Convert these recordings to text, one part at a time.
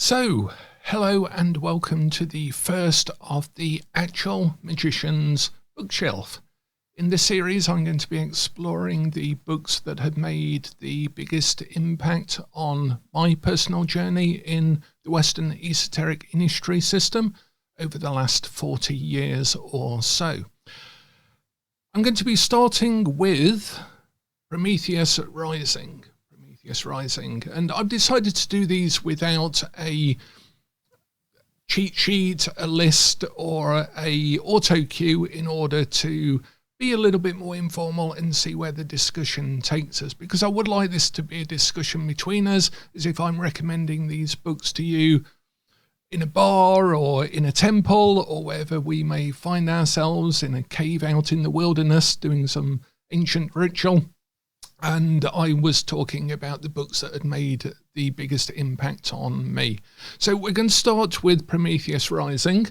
So, hello and welcome to the first of the Actual Magician's Bookshelf. In this series, I'm going to be exploring the books that have made the biggest impact on my personal journey in the Western esoteric initiatory system over the last 40 years or so. I'm going to be starting with Prometheus Rising. And I've decided to do these without a cheat sheet, a list, or a auto cue in order to be a little bit more informal and see where the discussion takes us, because I would like this to be a discussion between us, as if I'm recommending these books to you in a bar or in a temple or wherever we may find ourselves, in a cave out in the wilderness doing some ancient ritual. And I was talking about the books that had made the biggest impact on me. So we're going to start with Prometheus Rising.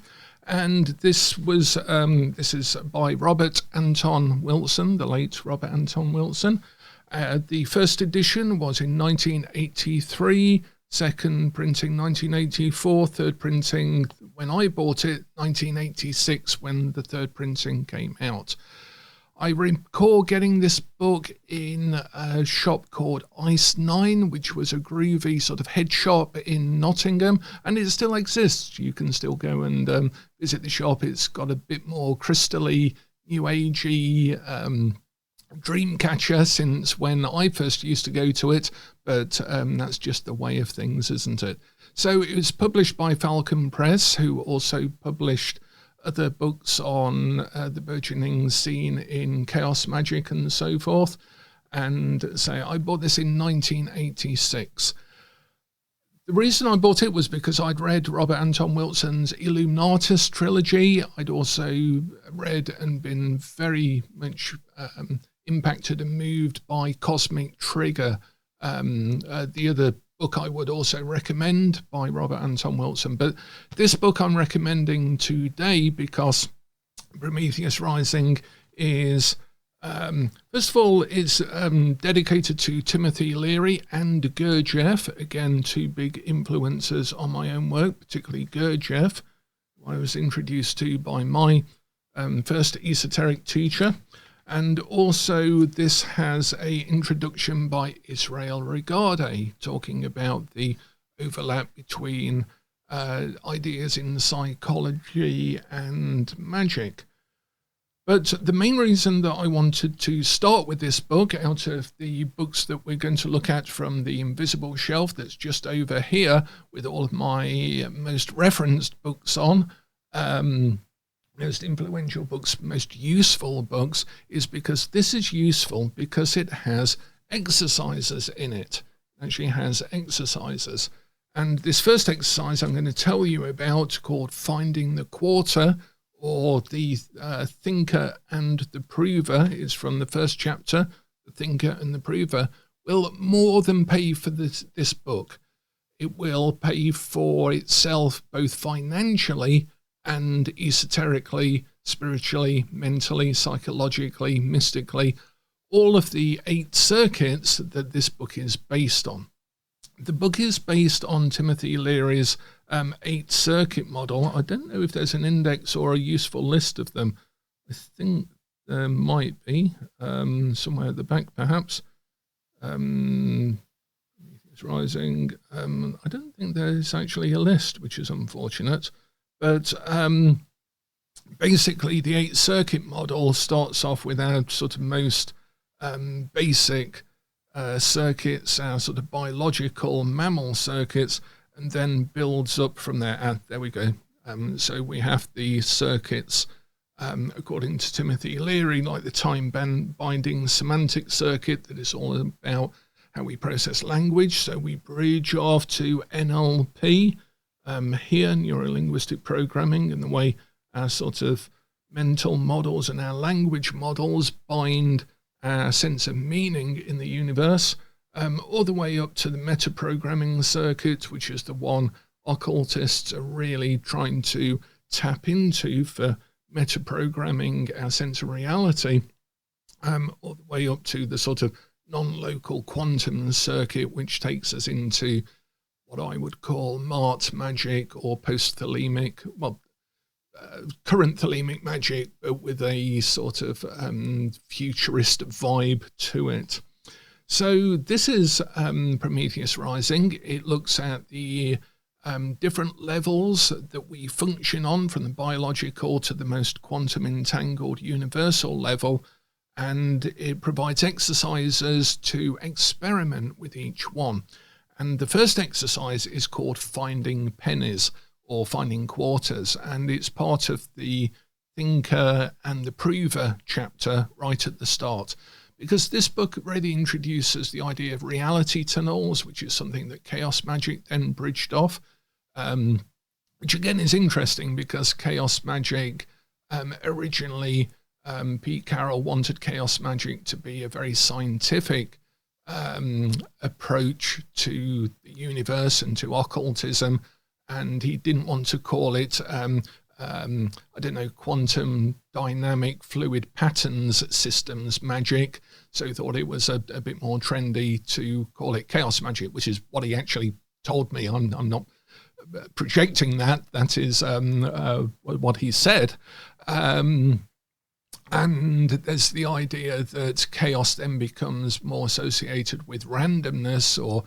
And this is by Robert Anton Wilson, the late Robert Anton Wilson. The first edition was in 1983, second printing 1984, third printing, when I bought it, 1986, when the third printing came out. I recall getting this book in a shop called Ice 9, which was a groovy sort of head shop in Nottingham, and it still exists. You can still go and visit the shop. It's got a bit more crystally, new agey dream catcher since when I first used to go to it, but that's just the way of things, isn't it? So it was published by Falcon Press, who also published other books on the burgeoning scene in chaos magic and so forth. And so I bought this in 1986. The reason I bought it was because I'd read Robert Anton Wilson's Illuminatus trilogy. I'd also read and been very much impacted and moved by Cosmic Trigger, the other book I would also recommend by Robert Anton Wilson. But this book I'm recommending today because Prometheus Rising is, first of all, it's dedicated to Timothy Leary and Gurdjieff, again, two big influences on my own work, particularly Gurdjieff, who I was introduced to by my first esoteric teacher. And also this has an introduction by Israel Regardie, talking about the overlap between ideas in psychology and magic. But the main reason that I wanted to start with this book, out of the books that we're going to look at from the invisible shelf that's just over here, with all of my most referenced books on, most influential books, most useful books, is because this is useful because it has exercises in it. It actually has exercises. And this first exercise I'm going to tell you about, called Finding the Quarter, or the Thinker and the Prover, is from the first chapter. The Thinker and the Prover will more than pay for this book. It will pay for itself both financially and esoterically, spiritually, mentally, psychologically, mystically, all of the 8 circuits that this book is based on. The book is based on Timothy Leary's 8 circuit model. I don't know if there's an index or a useful list of them. I think there might be, somewhere at the back perhaps. Prometheus Rising. I don't think there's actually a list, which is unfortunate. But basically, the 8 circuit model starts off with our sort of most basic circuits, our sort of biological mammal circuits, and then builds up from there. There we go. So we have the circuits, according to Timothy Leary, like the time-binding semantic circuit that is all about how we process language. So we bridge off to NLP, here, neuro-linguistic programming, and the way our sort of mental models and our language models bind our sense of meaning in the universe, all the way up to the meta-programming circuit, which is the one occultists are really trying to tap into for meta-programming our sense of reality, all the way up to the sort of non-local quantum circuit, which takes us into what I would call mart magic or post-thelemic, current thelemic magic, but with a sort of futurist vibe to it. So this is Prometheus Rising. It looks at the different levels that we function on, from the biological to the most quantum entangled universal level, and it provides exercises to experiment with each one. And the first exercise is called Finding Pennies or Finding Quarters, and it's part of the Thinker and the Prover chapter right at the start, because this book really introduces the idea of reality tunnels, which is something that chaos magic then bridged off, which again is interesting because chaos magic originally, Pete Carroll wanted chaos magic to be a very scientific approach to the universe and to occultism, and he didn't want to call it quantum dynamic fluid patterns systems magic, so he thought it was a bit more trendy to call it chaos magic, which is what he actually told me. I'm not projecting that. That is what he said. And there's the idea that chaos then becomes more associated with randomness or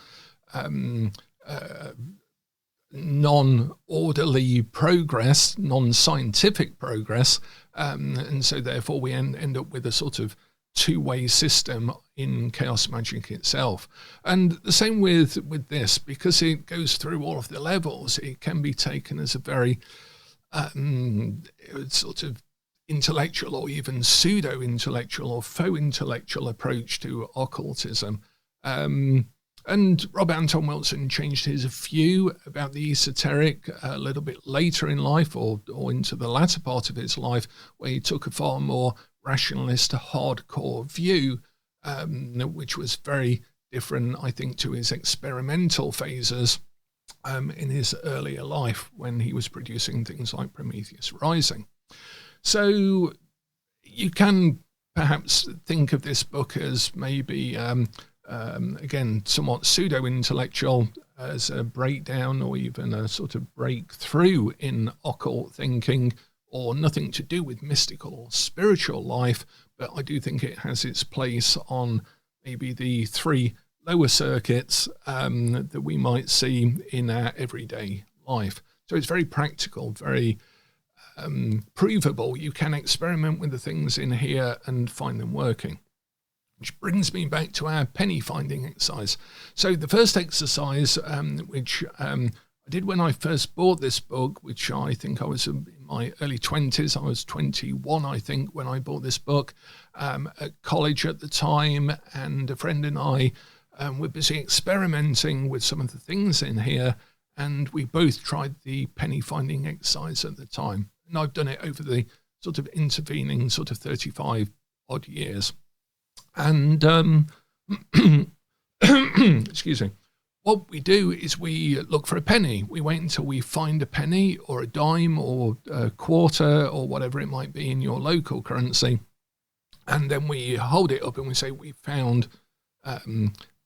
non-orderly progress, non-scientific progress, and so therefore we end up with a sort of two-way system in chaos magic itself. And the same with this, because it goes through all of the levels, it can be taken as a very sort of intellectual or even pseudo-intellectual or faux intellectual approach to occultism. And Robert Anton Wilson changed his view about the esoteric a little bit later in life, or into the latter part of his life, where he took a far more rationalist, hardcore view, which was very different, I think, to his experimental phases in his earlier life when he was producing things like Prometheus Rising. So you can perhaps think of this book as maybe again, somewhat pseudo-intellectual, as a breakdown or even a sort of breakthrough in occult thinking, or nothing to do with mystical or spiritual life, but I do think it has its place on maybe the three lower circuits that we might see in our everyday life. So it's very practical, very provable. You can experiment with the things in here and find them working. Which brings me back to our penny finding exercise. So the first exercise, which I did when I first bought this book, which I think I was in my early 20s. I was 21, I think, when I bought this book at college at the time, and a friend and I were busy experimenting with some of the things in here, and we both tried the penny finding exercise at the time. And I've done it over the sort of intervening sort of 35 odd years. And excuse me, what we do is we look for a penny. We wait until we find a penny or a dime or a quarter or whatever it might be in your local currency, and then we hold it up and we say we found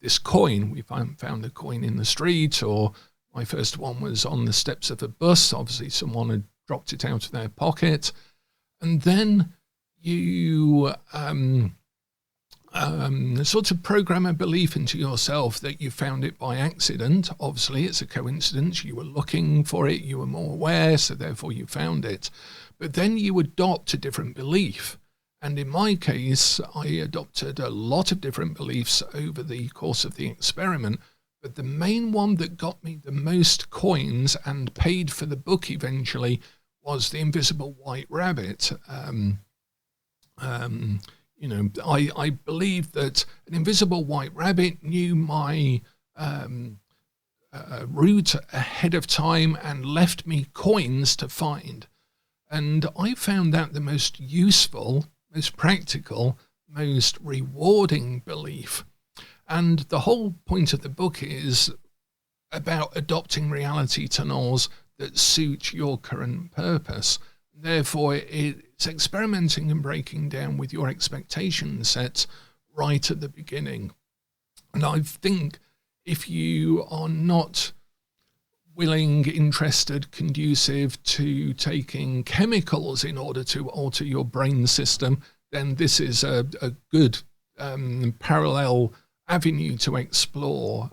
this coin. We found a coin in the street, or my first one was on the steps of a bus. Obviously someone had dropped it out of their pocket. And then you sort of program a belief into yourself that you found it by accident. Obviously, it's a coincidence. You were looking for it, you were more aware, so therefore you found it. But then you adopt a different belief. And in my case, I adopted a lot of different beliefs over the course of the experiment. But the main one that got me the most coins and paid for the book eventually was the invisible white rabbit. I believe that an invisible white rabbit knew my route ahead of time and left me coins to find. And I found that the most useful, most practical, most rewarding belief. And the whole point of the book is about adopting reality tunnels that suit your current purpose. Therefore, it's experimenting and breaking down with your expectation sets right at the beginning. And I think if you are not willing, interested, conducive to taking chemicals in order to alter your brain system, then this is a good parallel avenue to explore,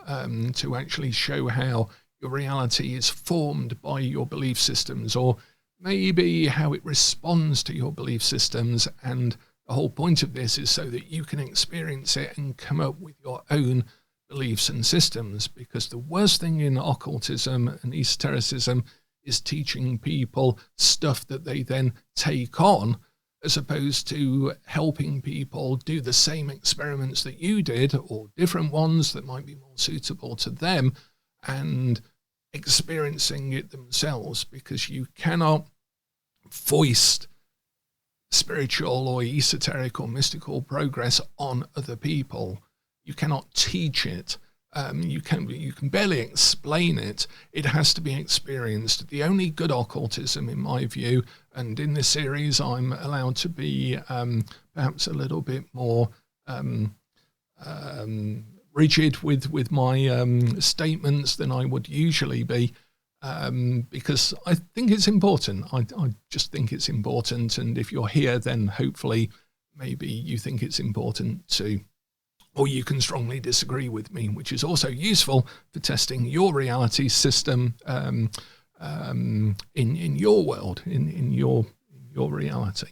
to actually show how your reality is formed by your belief systems, or maybe how it responds to your belief systems. And the whole point of this is so that you can experience it and come up with your own beliefs and systems, because the worst thing in occultism and esotericism is teaching people stuff that they then take on, as opposed to helping people do the same experiments that you did, or different ones that might be more suitable to them, and experiencing it themselves, because you cannot foist spiritual or esoteric or mystical progress on other people. You cannot teach it. You can barely explain it. It has to be experienced. The only good occultism, in my view, and in this series I'm allowed to be perhaps a little bit more rigid with my statements than I would usually be, because I think it's important. I just think it's important, and if you're here, then hopefully maybe you think it's important too. Or you can strongly disagree with me, which is also useful for testing your reality system in your world, in your reality.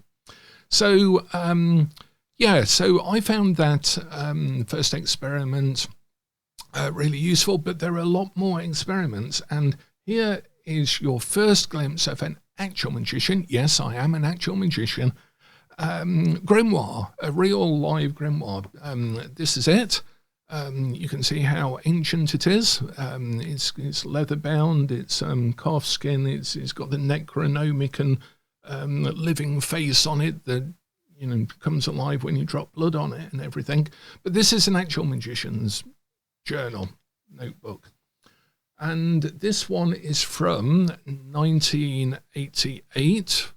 So so I found that first experiment really useful, but there are a lot more experiments, and here is your first glimpse of an actual magician. Yes, I am an actual magician. Grimoire, a real live grimoire. This is it. You can see how ancient it is. It's leather bound. It's calf skin. It's got the Necronomicon living face on it that comes alive when you drop blood on it and everything. But this is an actual magician's journal notebook. And this one is from 1988.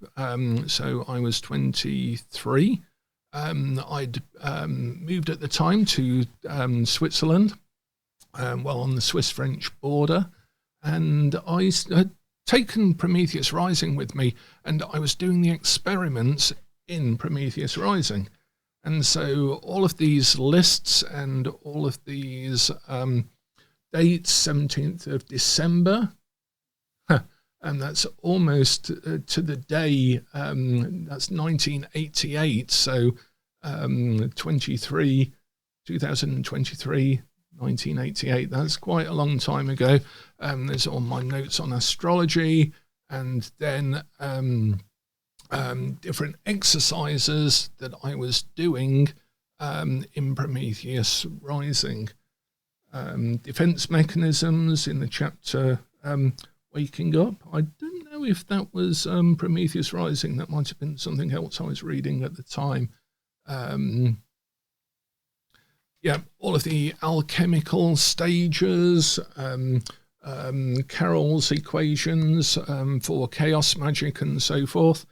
So I was 23. I'd moved at the time to Switzerland, on the Swiss-French border. And I had taken Prometheus Rising with me, and I was doing the experiments in Prometheus Rising. And so all of these lists and all of these dates, 17th of December, and that's almost to the day, that's 1988, so 2023, 1988, that's quite a long time ago. There's all my notes on astrology, and then different exercises that I was doing in Prometheus Rising. Defense mechanisms in the chapter Waking Up. I don't know if that was Prometheus Rising. That might have been something else I was reading at the time. All of the alchemical stages, Carroll's equations for chaos magic and so forth.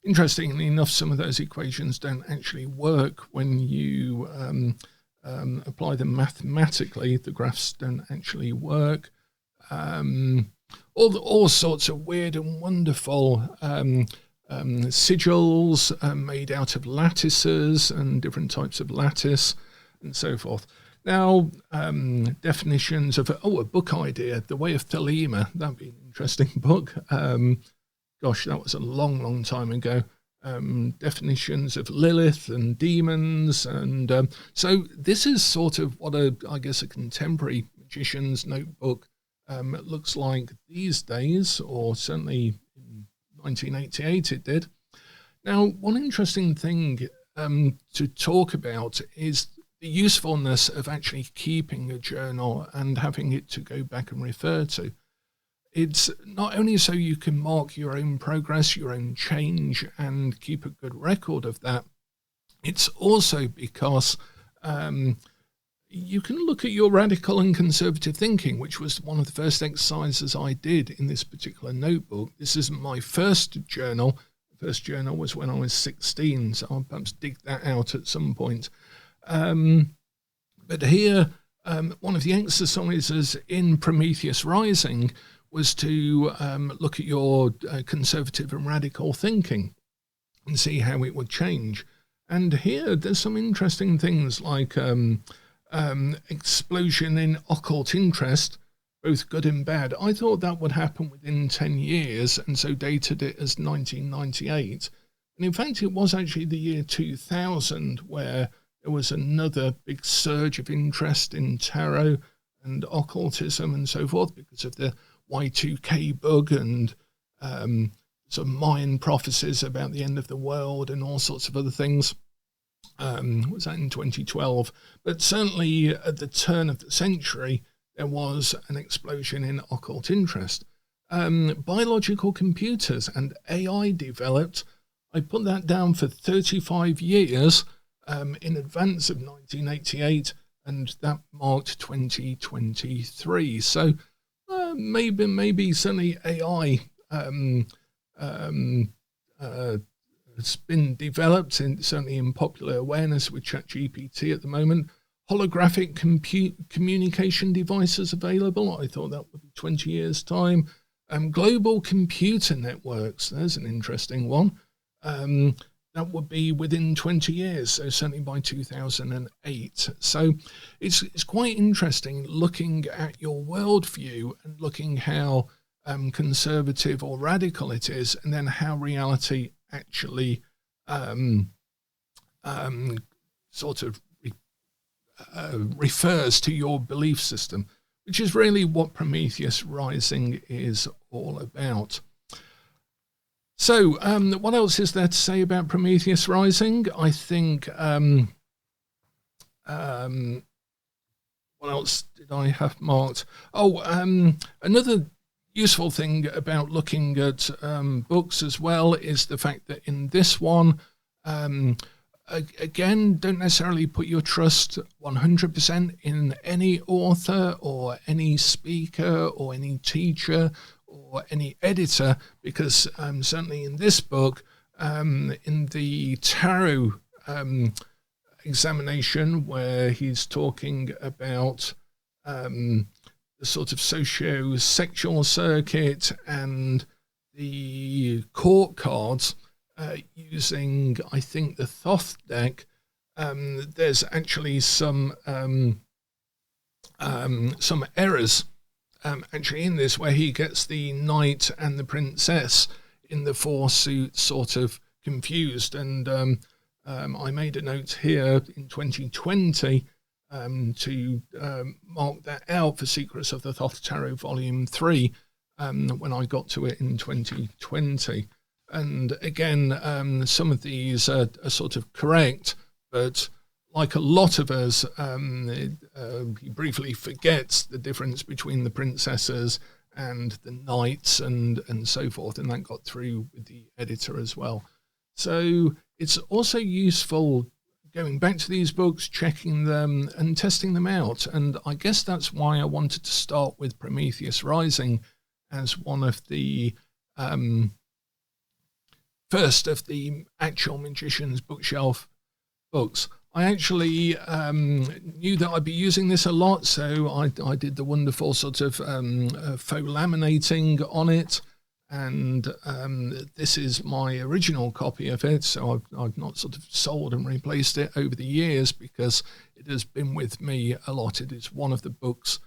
Interestingly enough, some of those equations don't actually work when you apply them mathematically. The graphs don't actually work. All sorts of weird and wonderful sigils made out of lattices and different types of lattice and so forth. Now, definitions of a book idea, The Way of Thelema. That'd be an interesting book. Gosh, that was a long time ago. Definitions of Lilith and demons, and so this is sort of what I guess a contemporary magician's notebook looks like these days, or certainly in 1988 it did. Now, one interesting thing to talk about is the usefulness of actually keeping a journal and having it to go back and refer to. It's not only so you can mark your own progress, your own change, and keep a good record of that. It's also because you can look at your radical and conservative thinking, which was one of the first exercises I did in this particular notebook. This isn't my first journal. The first journal was when I was 16, so I'll perhaps dig that out at some point. But here one of the exercises in Prometheus Rising was to look at your conservative and radical thinking and see how it would change. And here there's some interesting things like explosion in occult interest, both good and bad. I thought that would happen within 10 years, and so dated it as 1998. And in fact, it was actually the year 2000 where there was another big surge of interest in tarot and occultism and so forth because of the Y2K bug and some Mayan prophecies about the end of the world and all sorts of other things. Was that in 2012? But certainly at the turn of the century, there was an explosion in occult interest. Biological computers and AI developed. I put that down for 35 years in advance of 1988, and that marked 2023. So maybe certainly AI it's been developed, certainly in popular awareness with ChatGPT at the moment. Holographic communication devices available. I thought that would be 20 years' time. Global computer networks. There's an interesting one. That would be within 20 years, so certainly by 2008. So it's quite interesting looking at your worldview and looking how conservative or radical it is, and then how reality actually sort of refers to your belief system, which is really what Prometheus Rising is all about. So what else is there to say about Prometheus Rising? I think, what else did I have marked? Another useful thing about looking at books as well is the fact that in this one, again, don't necessarily put your trust 100% in any author or any speaker or any teacher or any editor, because certainly in this book, in the tarot examination where he's talking about the sort of socio-sexual circuit and the court cards, using, I think, the Thoth deck, there's actually some errors actually in this, where he gets the knight and the princess in the four suits sort of confused. And I made a note here in 2020 to mark that out for Secrets of the Thoth Tarot Volume 3 when I got to it in 2020. And again, some of these are sort of correct, but like a lot of us, he briefly forgets the difference between the princesses and the knights and so forth, and that got through with the editor as well. So it's also useful going back to these books, checking them and testing them out. And I guess that's why I wanted to start with Prometheus Rising as one of the first of the actual Magician's Bookshelf books. I actually knew that I'd be using this a lot, so I did the wonderful sort of faux laminating on it, and this is my original copy of it, so I've not sort of sold and replaced it over the years because it has been with me a lot. It is one of the books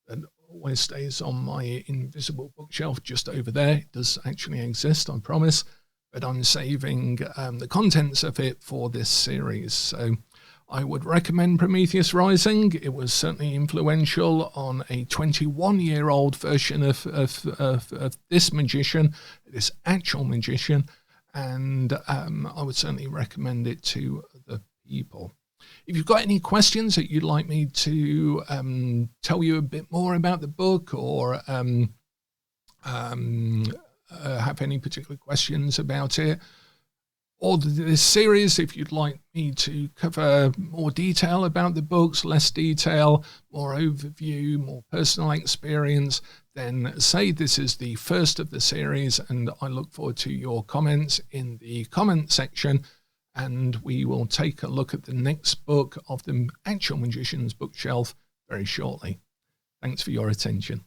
that always stays on my invisible bookshelf just over there. It does actually exist, I promise, but I'm saving the contents of it for this series. So I would recommend Prometheus Rising. It was certainly influential on a 21-year-old version of this magician, this actual magician, and I would certainly recommend it to other people. If you've got any questions that you'd like me to tell you a bit more about the book, or have any particular questions about it, or this series, if you'd like me to cover more detail about the books, less detail, more overview, more personal experience, then say this is the first of the series, and I look forward to your comments in the comment section, and we will take a look at the next book of the actual Magician's Bookshelf, very shortly. Thanks for your attention.